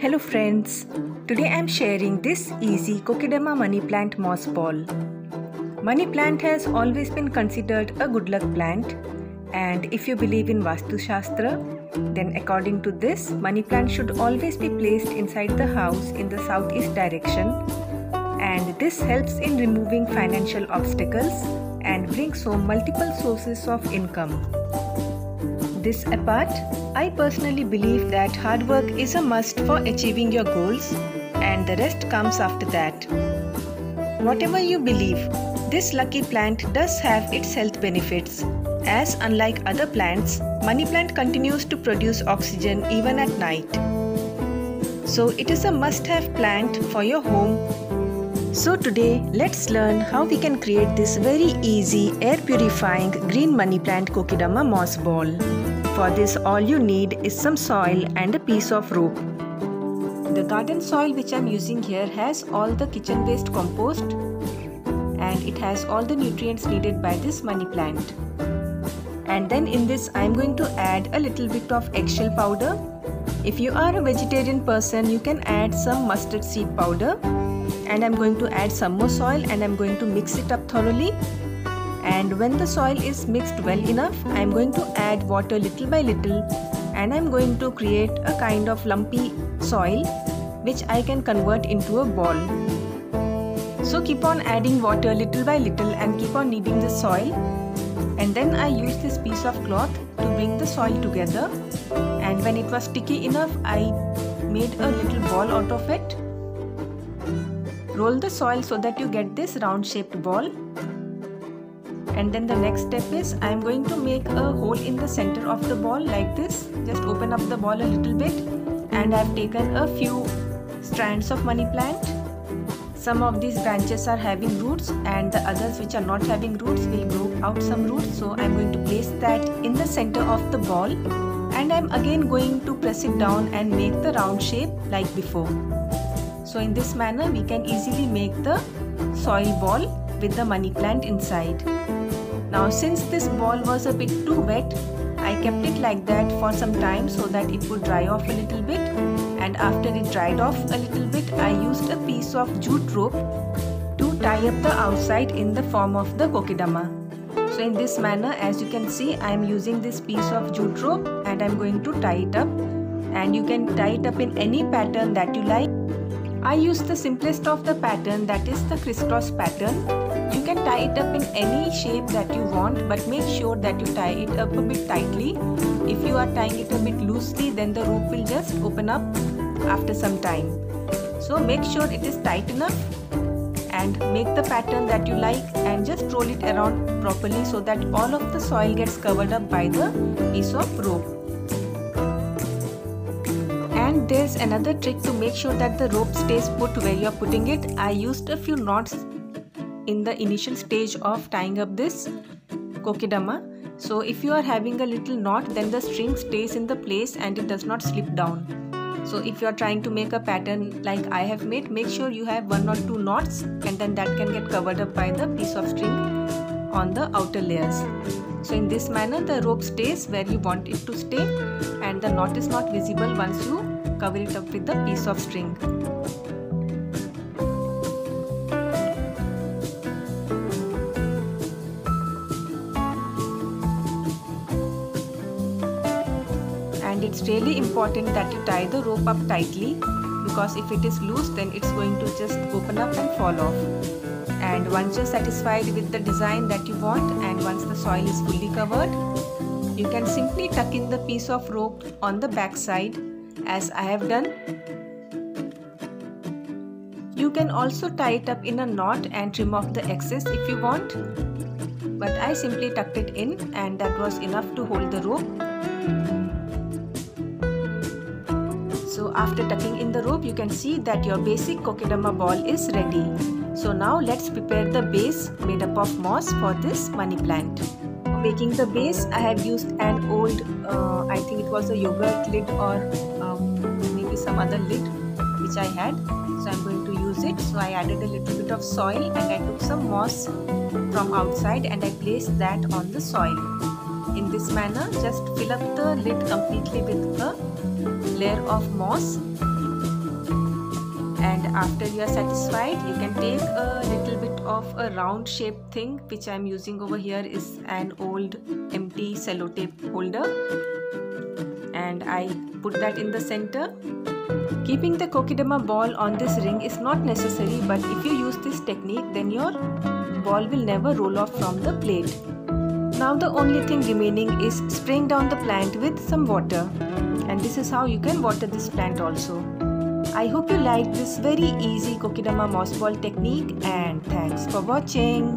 Hello friends, today I am sharing this easy Kokedama money plant moss ball. Money plant has always been considered a good luck plant, and if you believe in Vastu Shastra, then according to this, money plant should always be placed inside the house in the southeast direction, and this helps in removing financial obstacles and brings home multiple sources of income. This apart, I personally believe that hard work is a must for achieving your goals, and the rest comes after that. Whatever you believe, this lucky plant does have its health benefits, as unlike other plants, money plant continues to produce oxygen even at night. So it is a must-have plant for your home. So today, let's learn how we can create this very easy air-purifying green money plant Kokedama moss ball. For this, all you need is some soil and a piece of rope. The garden soil which I am using here has all the kitchen waste compost, and it has all the nutrients needed by this money plant. And then in this I am going to add a little bit of eggshell powder. If you are a vegetarian person, you can add some mustard seed powder. And I am going to add some more soil and I am going to mix it up thoroughly. And when the soil is mixed well enough, I am going to add water little by little, and I am going to create a kind of lumpy soil which I can convert into a ball. So keep on adding water little by little and keep on kneading the soil. And then I used this piece of cloth to bring the soil together, and when it was sticky enough, I made a little ball out of it. Roll the soil so that you get this round shaped ball. And then the next step is I am going to make a hole in the center of the ball like this. Just open up the ball a little bit, and I have taken a few strands of money plant. Some of these branches are having roots, and the others which are not having roots will grow out some roots. So I am going to place that in the center of the ball, and I am again going to press it down and make the round shape like before. So in this manner we can easily make the soil ball with the money plant inside. Now since this ball was a bit too wet, I kept it like that for some time so that it would dry off a little bit, and after it dried off a little bit, I used a piece of jute rope to tie up the outside in the form of the Kokedama. So in this manner, as you can see, I am using this piece of jute rope and I am going to tie it up, and you can tie it up in any pattern that you like. I use the simplest of the pattern, that is the crisscross pattern. You can tie it up in any shape that you want, but make sure that you tie it up a bit tightly. If you are tying it a bit loosely, then the rope will just open up after some time. So make sure it is tight enough and make the pattern that you like and just roll it around properly so that all of the soil gets covered up by the piece of rope. And there's another trick to make sure that the rope stays put where you are putting it. I used a few knots in the initial stage of tying up this Kokedama. So if you are having a little knot, then the string stays in the place and it does not slip down. So if you are trying to make a pattern like I have made, make sure you have 1 or 2 knots, and then that can get covered up by the piece of string on the outer layers. So in this manner the rope stays where you want it to stay, and the knot is not visible once you cover it up with the piece of string. And it's really important that you tie the rope up tightly, because if it is loose, then it's going to just open up and fall off. And once you're satisfied with the design that you want, and once the soil is fully covered, you can simply tuck in the piece of rope on the back side as I have done. You can also tie it up in a knot and trim off the excess if you want, but I simply tucked it in, and that was enough to hold the rope. So after tucking in the rope, you can see that your basic Kokedama ball is ready. So now let's prepare the base made up of moss for this money plant. For making the base, I have used an old, I think it was a yogurt lid or maybe some other lid which I had. So I'm going to use it. So I added a little bit of soil and I took some moss from outside and I placed that on the soil. In this manner, just fill up the lid completely with a layer of moss And after you are satisfied, you can take a little bit of a round shaped thing, which I am using over here is an old empty sellotape holder, and I put that in the center. Keeping the Kokedama ball on this ring is not necessary, but if you use this technique, then your ball will never roll off from the plate. Now the only thing remaining is spraying down the plant with some water, and this is how you can water this plant also. I hope you liked this very easy Kokedama moss ball technique, and thanks for watching.